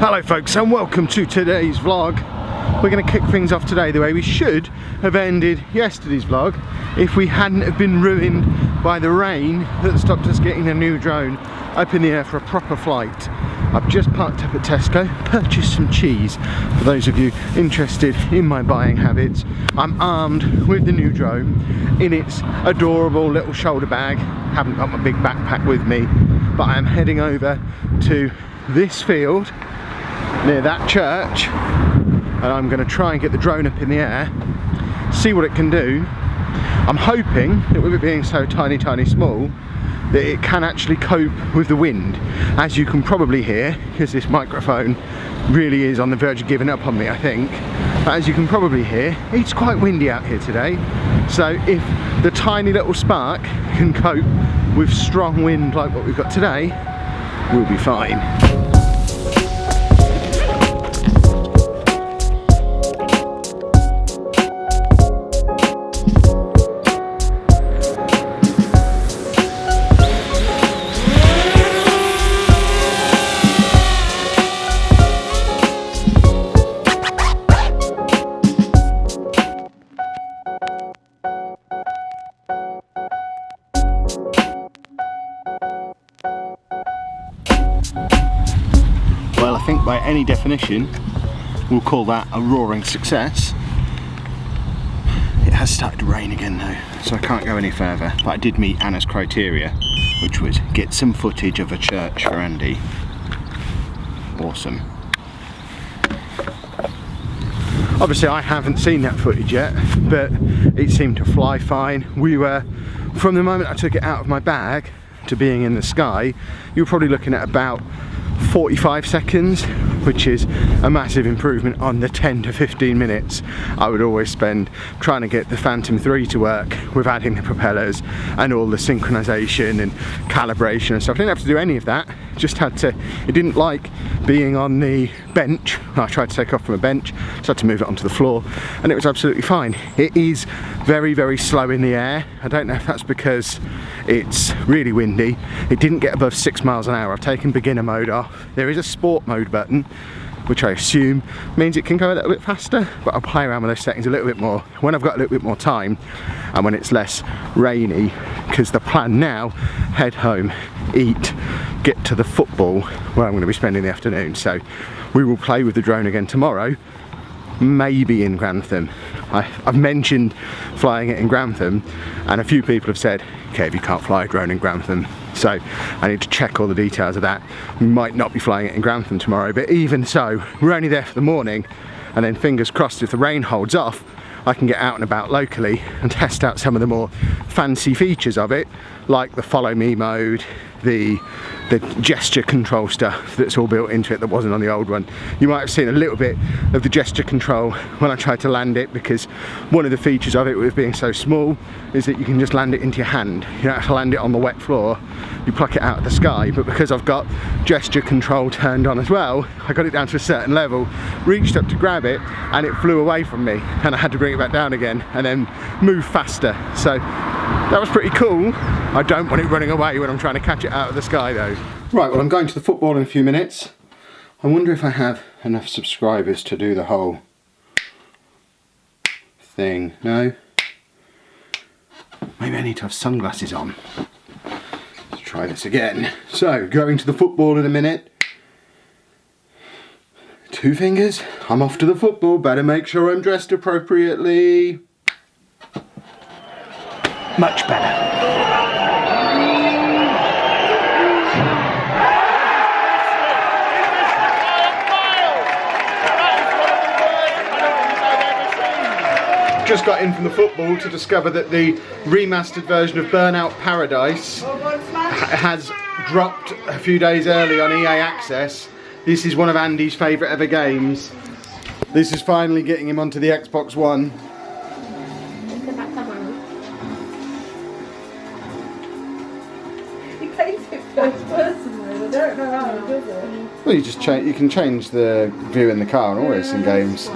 Hello folks and welcome to today's vlog. We're going to kick things off today the way we should have ended yesterday's vlog if we hadn't have been ruined by the rain that stopped us getting a new drone up in the air for a proper flight. I've just parked up at Tesco, purchased some cheese for those of you interested in my buying habits. I'm armed with the new drone in its adorable little shoulder bag. Haven't got my big backpack with me, but I am heading over to this field near that church and I'm going to try and get the drone up in the air, see what it can do. I'm hoping that with it being so tiny small that it can actually cope with the wind, as you can probably hear, because this microphone really is on the verge of giving up on me, I think. But as you can probably hear, it's quite windy out here today, so if the tiny little spark can cope with strong wind like what we've got today, we'll be fine. Well, I think by any definition, we'll call that a roaring success. It has started to rain again though, so I can't go any further. But I did meet Anna's criteria, which was get some footage of a church for Andy. Awesome. Obviously I haven't seen that footage yet, but it seemed to fly fine. We were, from the moment I took it out of my bag to being in the sky, you were probably looking at about 45 seconds, which is a massive improvement on the 10 to 15 minutes I would always spend trying to get the Phantom 3 to work with adding the propellers and all the synchronization and calibration and stuff. I didn't have to do any of that, just had to, it didn't like being on the bench. I tried to take off from a bench, so I had to move it onto the floor, and it was absolutely fine. It is very slow in the air. I don't know if that's because it's really windy. It didn't get above 6 miles an hour. I've taken beginner mode off. There is a sport mode button, which I assume means it can go a little bit faster, but I'll play around with those settings a little bit more when I've got a little bit more time and when it's less rainy, because the plan now, head home, eat, get to the football where I'm going to be spending the afternoon. So we will play with the drone again tomorrow, maybe in Grantham. I've mentioned flying it in Grantham and a few people have said, okay, if you can't fly a drone in Grantham, so I need to check all the details of that. We might not be flying it in Grantham tomorrow, but even so, we're only there for the morning, and then fingers crossed if the rain holds off, I can get out and about locally and test out some of the more fancy features of it, like the follow me mode, the gesture control stuff that's all built into it that wasn't on the old one. You might have seen a little bit of the gesture control when I tried to land it, because one of the features of it with being so small is that you can just land it into your hand. You don't have to land it on the wet floor, you pluck it out of the sky. But because I've got gesture control turned on as well, I got it down to a certain level, reached up to grab it and it flew away from me, and I had to bring it back down again and then move faster. So that was pretty cool. I don't want it running away when I'm trying to catch it out of the sky though. Right, well I'm going to the football in a few minutes. I wonder if I have enough subscribers to do the whole thing. No? Maybe I need to have sunglasses on. Let's try this again. So, going to the football in a minute. 2 fingers, I'm off to the football. Better make sure I'm dressed appropriately. Much better. Just got in from the football to discover that the remastered version of Burnout Paradise has dropped a few days early on EA Access. This is one of Andy's favourite ever games. This is finally getting him onto the Xbox One. He plays it first person though, I don't know how he does it. Well, you can change the view in the car and all this in games.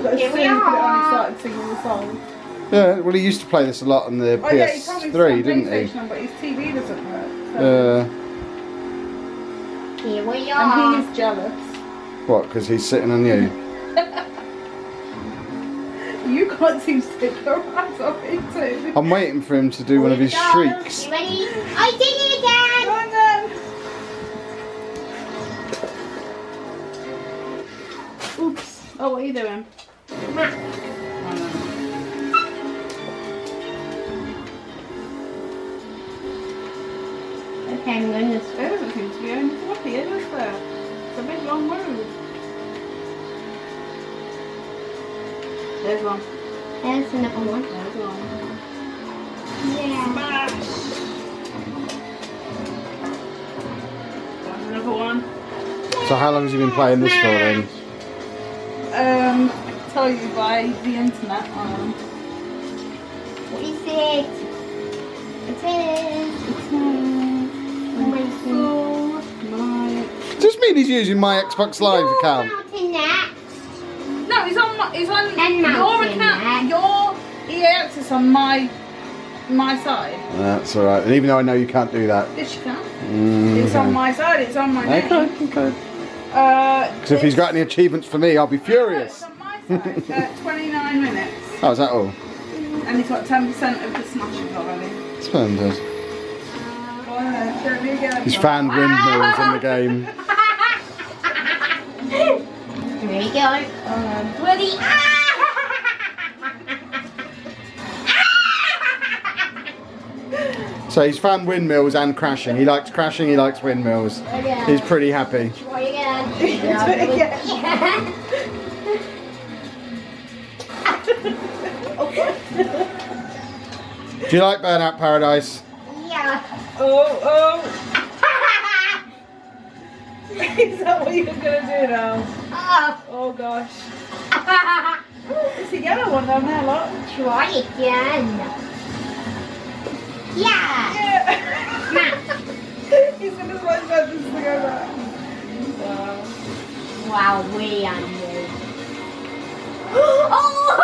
But as soon as he put it on, he started singing the song. Yeah, well he used to play this a lot on the PS3, didn't he? But his TV doesn't work. So. Here we are. And he is jealous. What, because he's sitting on you? You can't seem to take your eyes off me too. I'm waiting for him to do one of his shrieks. You ready? I did it again! Go on then. Oops. Oh, what are you doing? Okay, I'm going to There doesn't seem to be anything up here, is there? It's a big long road. There's one. There's another one. There's one. Yeah. Smash! There's another one. So how long has he been playing this for then? I can tell you by the internet. What is it? It is. My. Does this mean he's using my Xbox Live account? Mountain net. No, he's on And your mountain account. net. Your EA access on my side. That's alright. And even though I know you can't do that. Yes, you can. It's on my side. It's on my name. Okay. Because Because if he's got any achievements for me, I'll be furious. It's on my side. 29 minutes. Oh, is that all? And he's got 10% of the smashes already. Splendid. Go ahead, show me again. He's found windmills in the game. Here we go. Ready? So he's found windmills and crashing. He likes crashing, he likes windmills. He's pretty happy. Try again. Do it again. Do you like Burnout Paradise? Yeah. Oh. Is that what you're going to do now? Oh gosh. It's a yellow one down there, look. Try again. Yeah. He's going to smash that just to go back. Wow. Wow, we are new. Oh!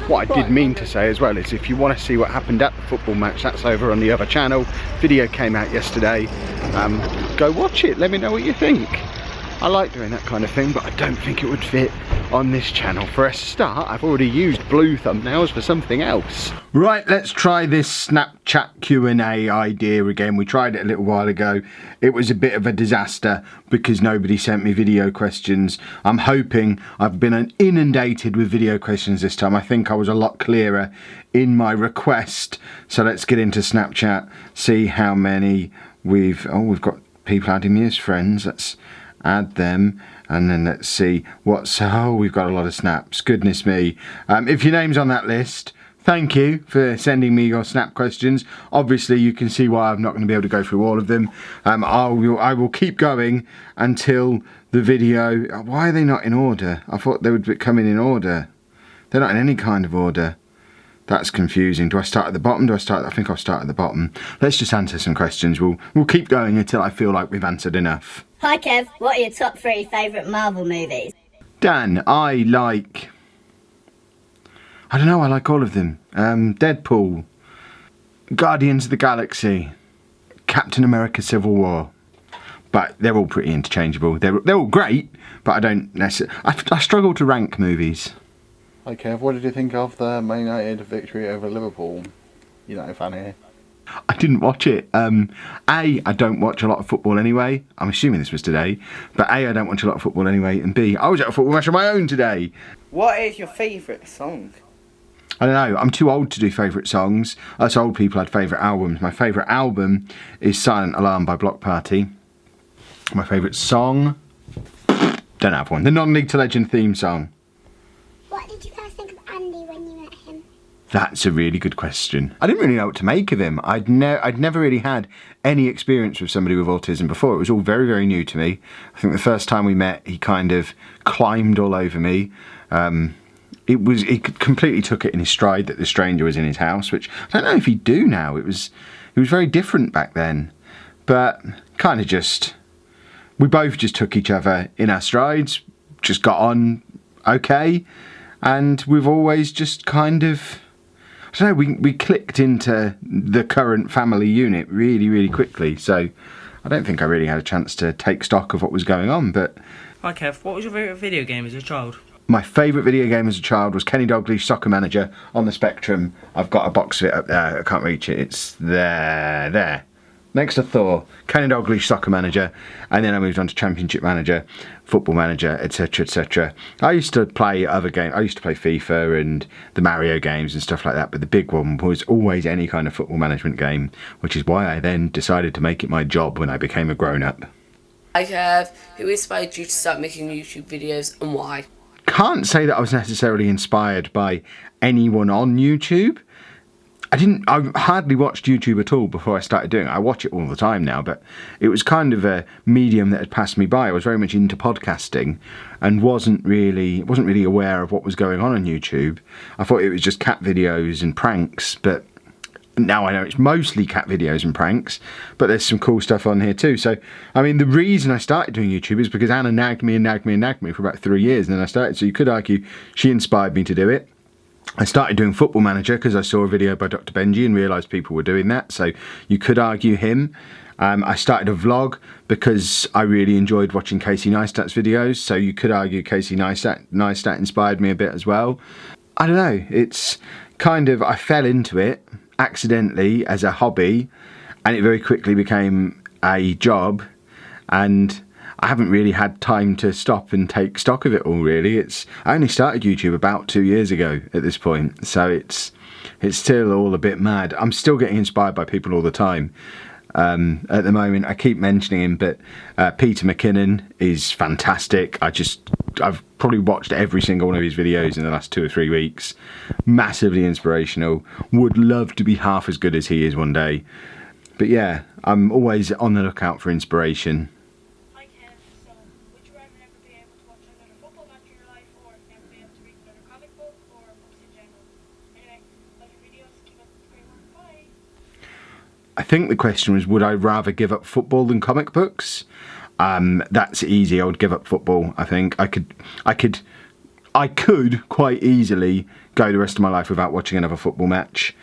What I did mean to say as well is if you want to see what happened at the football match, that's over on the other channel. Video came out yesterday. Go watch it, let me know what you think. I like doing that kind of thing, but I don't think it would fit on this channel. For a start, I've already used blue thumbnails for something else. Right, let's try this Snapchat Q&A idea again. We tried it a little while ago. It was a bit of a disaster because nobody sent me video questions. I'm hoping I've been inundated with video questions this time. I think I was a lot clearer in my request. So let's get into Snapchat, see how many we've got people adding me as friends. Let's add them, and then let's see we've got a lot of snaps. Goodness me. If your name's on that list, thank you for sending me your snap questions. Obviously you can see why I'm not going to be able to go through all of them. I will keep going until the video. Why are they not in order? I thought they would be coming in order. They're not in any kind of order. That's confusing. Do I start at the bottom? I think I'll start at the bottom. Let's just answer some questions. We'll keep going until I feel like we've answered enough. Hi Kev, what are your top 3 favourite Marvel movies? Dan, I like all of them. Deadpool, Guardians of the Galaxy, Captain America Civil War. But they're all pretty interchangeable. They're all great, but I don't necessarily... I struggle to rank movies. Hi Kev, what did you think of the Man United victory over Liverpool? You're not a fan here. I didn't watch it. I don't watch a lot of football anyway. I'm assuming this was today. But A, I don't watch a lot of football anyway. And B, I was at a football match of my own today. What is your favourite song? I don't know. I'm too old to do favourite songs. Us old people had favourite albums. My favourite album is Silent Alarm by Block Party. My favourite song? Don't have one. The Non-League to Legend theme song. What did you guys think of Andy when you met him? That's a really good question. I didn't really know what to make of him. I'd never really had any experience with somebody with autism before. It was all very, very new to me. I think the first time we met, he kind of climbed all over me. He completely took it in his stride that the stranger was in his house, which I don't know if he'd do now. It was very different back then. But kind of we both just took each other in our strides, just got on okay. And we've always just kind of... I So we clicked into the current family unit really, really quickly. So I don't think I really had a chance to take stock of what was going on. But Hi Kev, what was your favourite video game as a child? my favourite video game as a child was Kenny Dalglish Soccer Manager on the Spectrum. I've got a box of it up there. I can't reach it. It's there. Next to Thor, Kenny Dalglish Soccer Manager, and then I moved on to Championship Manager, Football Manager, etc, etc. I used to play other games. I used to play FIFA and the Mario games and stuff like that, but the big one was always any kind of football management game, which is why I then decided to make it my job when I became a grown-up. Hi Kev, who inspired you to start making YouTube videos and why? Can't say that I was necessarily inspired by anyone on YouTube. I hardly watched YouTube at all before I started doing it. I watch it all the time now, but it was kind of a medium that had passed me by. I was very much into podcasting and wasn't really aware of what was going on YouTube. I thought it was just cat videos and pranks, but now I know it's mostly cat videos and pranks, but there's some cool stuff on here too. So, I mean, the reason I started doing YouTube is because Anna nagged me for about 3 years, and then I started. So you could argue she inspired me to do it. I started doing Football Manager because I saw a video by Dr. Benji and realised people were doing that, so you could argue him. I started a vlog because I really enjoyed watching Casey Neistat's videos, so you could argue Casey Neistat inspired me a bit as well. I don't know, it's kind of, I fell into it accidentally as a hobby, and it very quickly became a job, and I haven't really had time to stop and take stock of it all, really. I only started YouTube about 2 years ago at this point, so it's still all a bit mad. I'm still getting inspired by people all the time. At the moment, I keep mentioning him, but Peter McKinnon is fantastic. I've probably watched every single one of his videos in the last 2 or 3 weeks. Massively inspirational. Would love to be half as good as he is one day. But yeah, I'm always on the lookout for inspiration. Hi Kev, so would you rather never be able to watch another football match in your life, or never be able to read another comic book, or books in general? Anyway, love your videos, keep up the great work, bye! I think the question was, would I rather give up football than comic books? That's easy. I would give up football. I think I could quite easily go the rest of my life without watching another football match.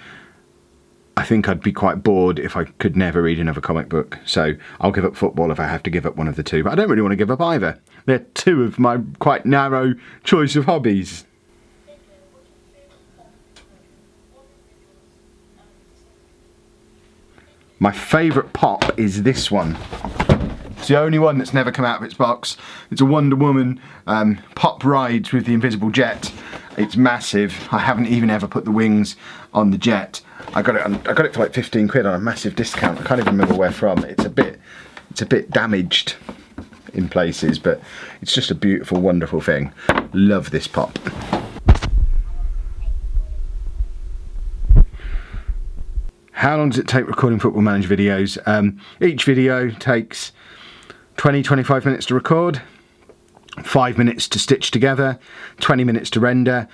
I think I'd be quite bored if I could never read another comic book. So I'll give up football if I have to give up one of the two. But I don't really want to give up either. They're two of my quite narrow choice of hobbies. My favourite pop is this one. It's the only one that's never come out of its box. It's a Wonder Woman pop rides with the invisible jet. It's massive. I haven't even ever put the wings on the jet. I got it for like 15 quid on a massive discount. I can't even remember where from. It's a bit damaged in places, but it's just a beautiful, wonderful thing. Love this pop. How long does it take recording Football Manager videos? Each video takes 20-25 minutes to record, 5 minutes to stitch together, 20 minutes to render,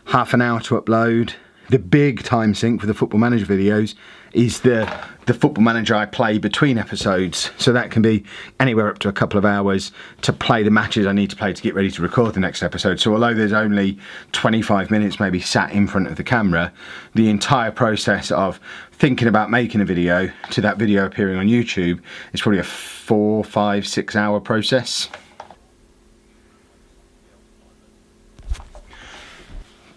half an hour to upload. The big time sink for the Football Manager videos is the Football Manager I play between episodes. So that can be anywhere up to a couple of hours to play the matches I need to play to get ready to record the next episode. So although there's only 25 minutes maybe sat in front of the camera, the entire process of thinking about making a video to that video appearing on YouTube is probably a 4, 5, 6 hour process.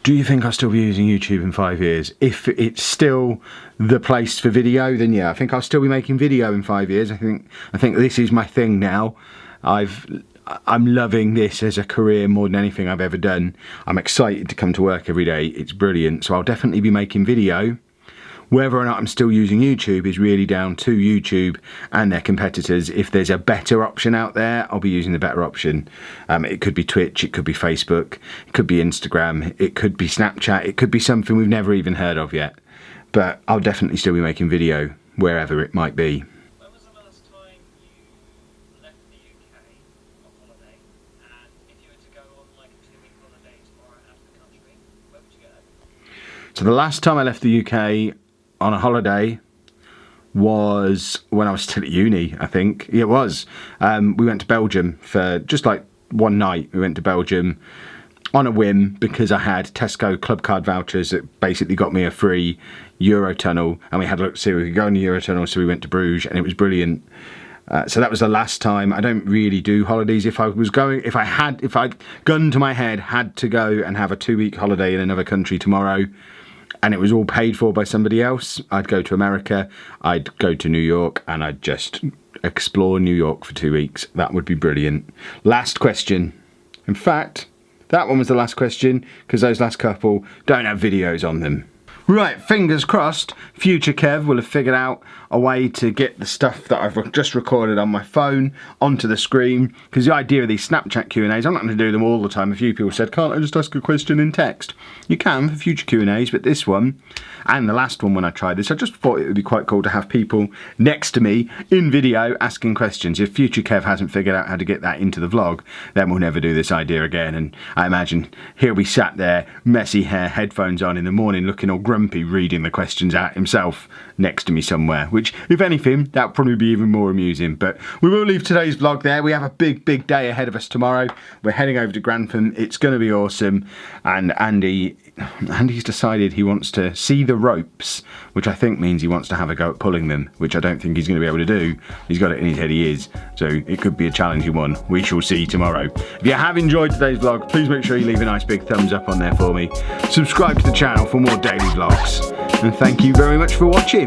Do you think I'll still be using YouTube in 5 years? If it's still the place for video, then yeah, I think I'll still be making video in 5 years. I think this is my thing now. I'm loving this as a career more than anything I've ever done. I'm excited to come to work every day. It's brilliant. So I'll definitely be making video. Whether or not I'm still using YouTube is really down to YouTube and their competitors. If there's a better option out there, I'll be using the better option. It could be Twitch, it could be Facebook, it could be Instagram, it could be Snapchat, it could be something we've never even heard of yet. But I'll definitely still be making video wherever it might be. When was the last time you left the UK on holiday? And if you were to go on like a 2-week holiday tomorrow out of the country, where would you go? So the last time I left the UK on a holiday was when I was still at uni, I think. Yeah, it was. We went to Belgium for just like one night. We went to Belgium on a whim because I had Tesco club card vouchers that basically got me a free Eurotunnel, and we had a look to see if we could go on the Eurotunnel, so we went to Bruges and it was brilliant. So that was the last time. I don't really do holidays. If I'd gun to my head, had to go and have a 2-week holiday in another country tomorrow, and it was all paid for by somebody else, I'd go to America, I'd go to New York, and I'd just explore New York for 2 weeks. That would be brilliant. Last question. In fact, that one was the last question, because those last couple don't have videos on them. Right, fingers crossed, future Kev will have figured out a way to get the stuff that I've just recorded on my phone onto the screen, because the idea of these Snapchat Q&As, I'm not going to do them all the time. A few people said, can't I just ask a question in text? You can for future Q&As, but this one, and the last one when I tried this, I just thought it would be quite cool to have people next to me in video asking questions. If future Kev hasn't figured out how to get that into the vlog, then we'll never do this idea again, and I imagine he'll be sat there, messy hair, headphones on in the morning, looking all grumpy, reading the questions out himself next to me somewhere, which, if anything, that would probably be even more amusing. But we will leave today's vlog there. We have a big day ahead of us tomorrow. We're heading over to Grantham. It's going to be awesome, and Andy's decided he wants to see the ropes, which I think means he wants to have a go at pulling them, which I don't think he's going to be able to do. He's got it in his head he is, so it could be a challenging one. We shall see tomorrow. If you have enjoyed today's vlog, please make sure you leave a nice big thumbs up on there for me. Subscribe to the channel for more daily vlogs, and thank you very much for watching.